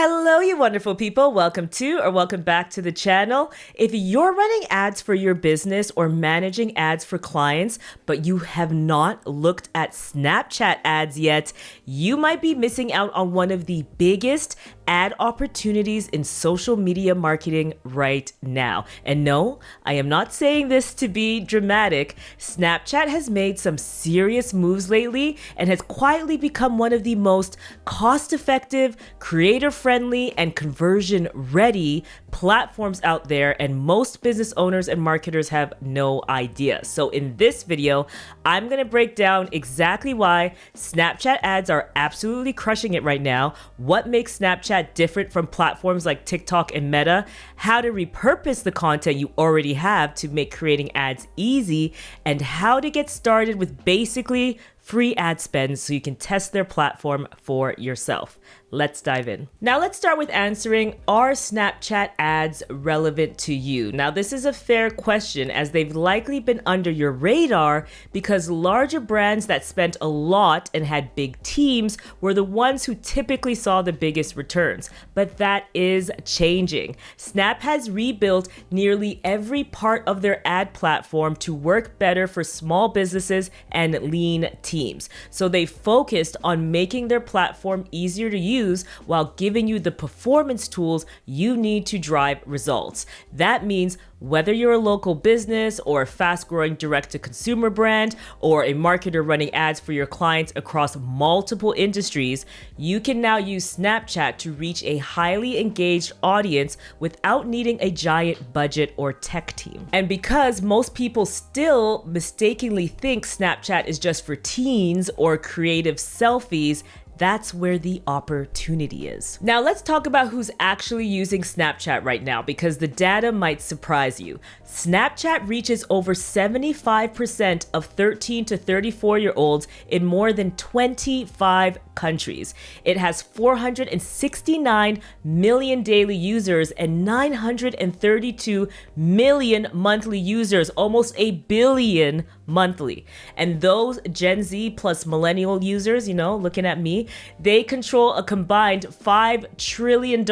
Hello, you wonderful people. Welcome to or welcome back to the channel. If you're running ads for your business or managing ads for clients, but you have not looked at Snapchat ads yet, you might be missing out on one of the biggest ad opportunities in social media marketing right now. And no, I am not saying this to be dramatic. Snapchat has made some serious moves lately and has quietly become one of the most cost-effective, creator-friendly, and conversion-ready platforms out there, and most business owners and marketers have no idea. So in this video, I'm gonna break down exactly why Snapchat ads are absolutely crushing it right now, what makes Snapchat different from platforms like TikTok and Meta, how to repurpose the content you already have to make creating ads easy, and how to get started with basically free ad spend so you can test their platform for yourself. Let's dive in. Now let's start with answering, are Snapchat ads relevant to you? Now this is a fair question, as they've likely been under your radar because larger brands that spent a lot and had big teams were the ones who typically saw the biggest returns. But that is changing. Snap has rebuilt nearly every part of their ad platform to work better for small businesses and lean teams. So they focused on making their platform easier to use while giving you the performance tools you need to drive results. That means whether you're a local business or a fast-growing direct-to-consumer brand or a marketer running ads for your clients across multiple industries, you can now use Snapchat to reach a highly engaged audience without needing a giant budget or tech team. And because most people still mistakenly think Snapchat is just for teens or creative selfies, that's where the opportunity is. Now let's talk about who's actually using Snapchat right now, because the data might surprise you. Snapchat reaches over 75% of 13 to 34-year-olds in more than 25 countries. It has 469 million daily users and 932 million monthly users, almost a billion monthly. And those Gen Z plus millennial users, looking at me, they control a combined $5 trillion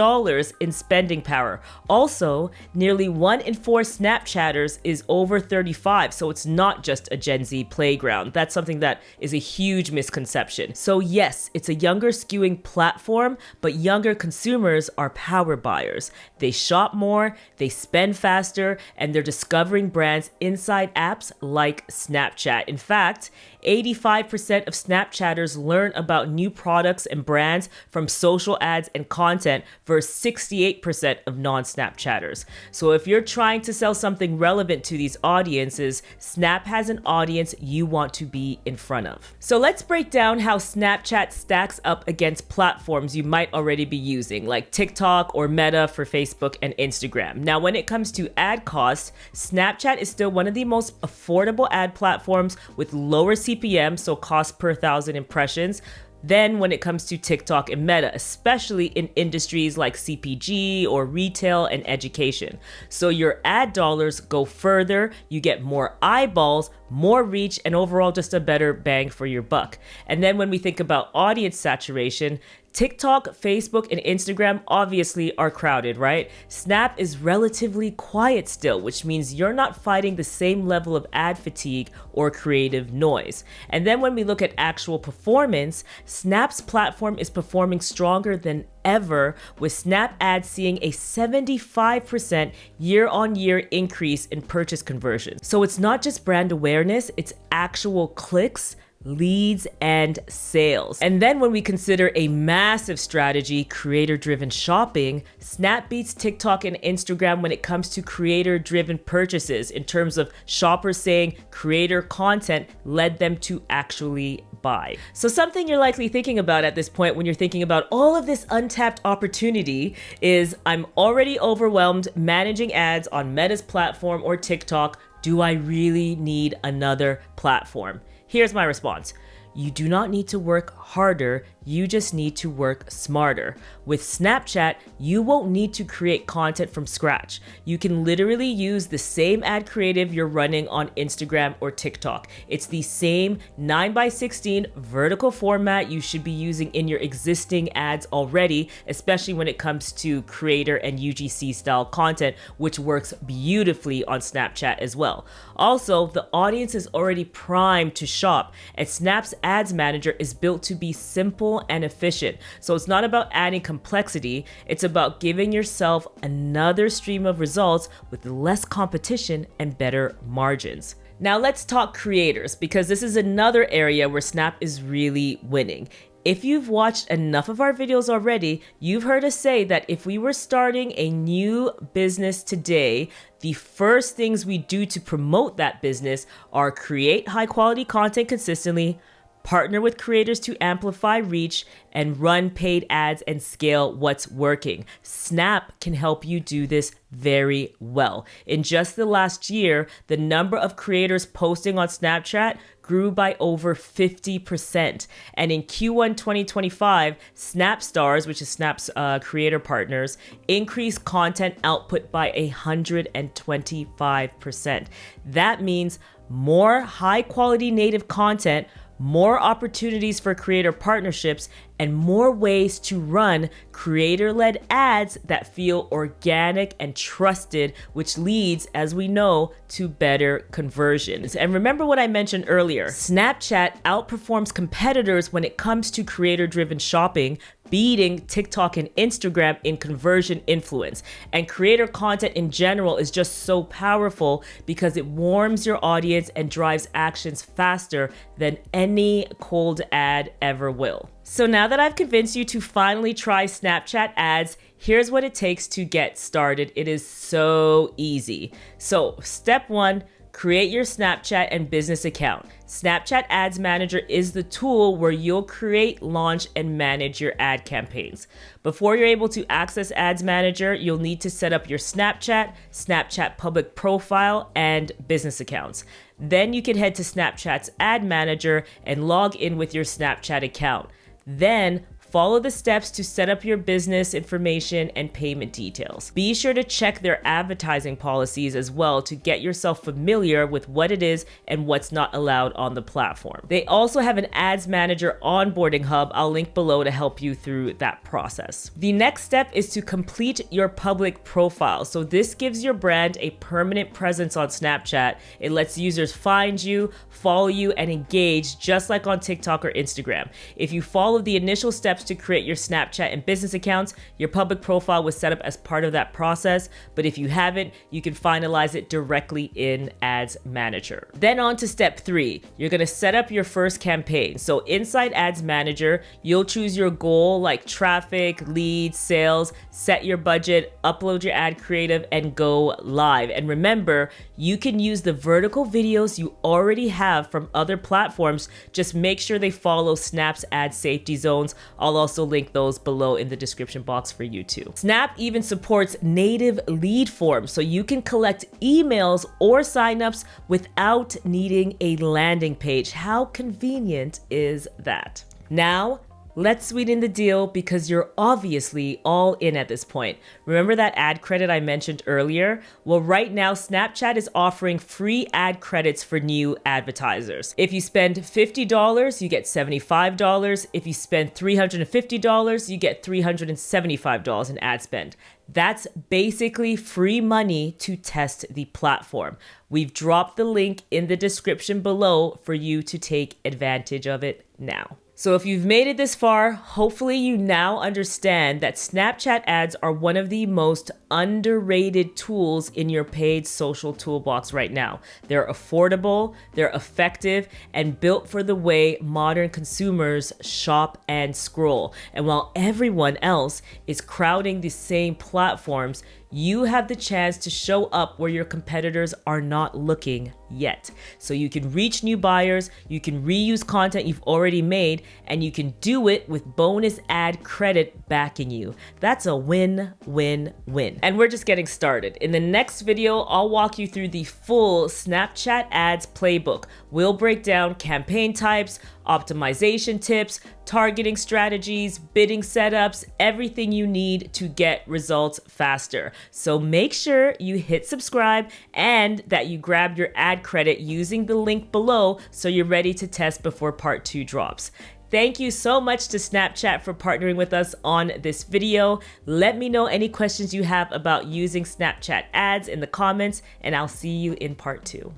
in spending power. Also, nearly 1 in 4 Snapchatters is over 35, so it's not just a Gen Z playground. That's something that is a huge misconception. So yes, it's a younger skewing platform, but younger consumers are power buyers. They shop more, they spend faster, and they're discovering brands inside apps like Snapchat. In fact, 85% of Snapchatters learn about new products and brands from social ads and content versus 68% of non-Snapchatters. So if you're trying to sell something relevant to these audiences, Snap has an audience you want to be in front of. So let's break down how Snapchat stacks up against platforms you might already be using, like TikTok or Meta for Facebook and Instagram. Now, when it comes to ad costs, Snapchat is still one of the most affordable ad platforms with lower CPM, so cost per 1,000 impressions, than when it comes to TikTok and Meta, especially in industries like CPG or retail and education. So your ad dollars go further, you get more eyeballs, more reach, and overall just a better bang for your buck. And then when we think about audience saturation, TikTok, Facebook, and Instagram obviously are crowded, right? Snap is relatively quiet still, which means you're not fighting the same level of ad fatigue or creative noise. And then when we look at actual performance, Snap's platform is performing stronger than ever, with Snap ads seeing a 75% year-on-year increase in purchase conversion. So it's not just brand awareness, it's actual clicks, leads, and sales. And then when we consider a massive strategy, creator-driven shopping, Snap beats TikTok and Instagram when it comes to creator-driven purchases in terms of shoppers saying creator content led them to actually buy. So something you're likely thinking about at this point when you're thinking about all of this untapped opportunity is, I'm already overwhelmed managing ads on Meta's platform or TikTok. Do I really need another platform? Here's my response. You do not need to work harder, you just need to work smarter. With Snapchat, you won't need to create content from scratch. You can literally use the same ad creative you're running on Instagram or TikTok. It's the same 9:16 vertical format you should be using in your existing ads already, especially when it comes to creator and UGC style content, which works beautifully on Snapchat as well. Also, the audience is already primed to shop, and Snap's Ads Manager is built to be simple and efficient. So it's not about adding complexity, it's about giving yourself another stream of results with less competition and better margins. Now let's talk creators, because this is another area where Snap is really winning. If you've watched enough of our videos already, you've heard us say that if we were starting a new business today, the first things we do to promote that business are create high quality content consistently, partner with creators to amplify reach, and run paid ads and scale what's working. Snap can help you do this very well. In just the last year, the number of creators posting on Snapchat grew by over 50%. And in Q1 2025, Snap Stars, which is Snap's creator partners, increased content output by 125%. That means more high quality native content, more opportunities for creator partnerships, and more ways to run creator-led ads that feel organic and trusted, which leads, as we know, to better conversions. And remember what I mentioned earlier, Snapchat outperforms competitors when it comes to creator-driven shopping, beating TikTok and Instagram in conversion influence. And creator content in general is just so powerful because it warms your audience and drives actions faster than any cold ad ever will. So now that I've convinced you to finally try Snapchat ads, here's what it takes to get started. It is so easy. So step 1, create your Snapchat and business account. Snapchat Ads Manager is the tool where you'll create, launch, and manage your ad campaigns. Before you're able to access Ads Manager, you'll need to set up your Snapchat, Snapchat public profile, and business accounts. Then you can head to Snapchat's Ad Manager and log in with your Snapchat account. Then follow the steps to set up your business information and payment details. Be sure to check their advertising policies as well to get yourself familiar with what it is and what's not allowed on the platform. They also have an Ads Manager onboarding hub I'll link below to help you through that process. The next step is to complete your public profile. So this gives your brand a permanent presence on Snapchat. It lets users find you, follow you, and engage just like on TikTok or Instagram. If you follow the initial steps to create your Snapchat and business accounts, your public profile was set up as part of that process, but if you haven't, you can finalize it directly in Ads Manager. Then on to step 3, you're gonna set up your first campaign. So inside Ads Manager, you'll choose your goal like traffic, leads, sales, set your budget, upload your ad creative, and go live. And remember, you can use the vertical videos you already have from other platforms. Just make sure they follow Snap's ad safety zones. I'll also link those below in the description box for you too. Snap even supports native lead forms, so you can collect emails or signups without needing a landing page. How convenient is that? Now, let's sweeten the deal because you're obviously all in at this point. Remember that ad credit I mentioned earlier? Well, right now, Snapchat is offering free ad credits for new advertisers. If you spend $50, you get $75. If you spend $350, you get $375 in ad spend. That's basically free money to test the platform. We've dropped the link in the description below for you to take advantage of it now. So if you've made it this far, hopefully you now understand that Snapchat ads are one of the most underrated tools in your paid social toolbox right now. They're affordable, they're effective, and built for the way modern consumers shop and scroll. And while everyone else is crowding the same platforms, you have the chance to show up where your competitors are not looking yet. So you can reach new buyers, you can reuse content you've already made, and you can do it with bonus ad credit backing you. That's a win-win-win. And we're just getting started. In the next video, I'll walk you through the full Snapchat ads playbook. We'll break down campaign types, optimization tips, targeting strategies, bidding setups, everything you need to get results faster. So make sure you hit subscribe and that you grab your ad credit using the link below so you're ready to test before part 2 drops. Thank you so much to Snapchat for partnering with us on this video. Let me know any questions you have about using Snapchat ads in the comments, and I'll see you in part 2.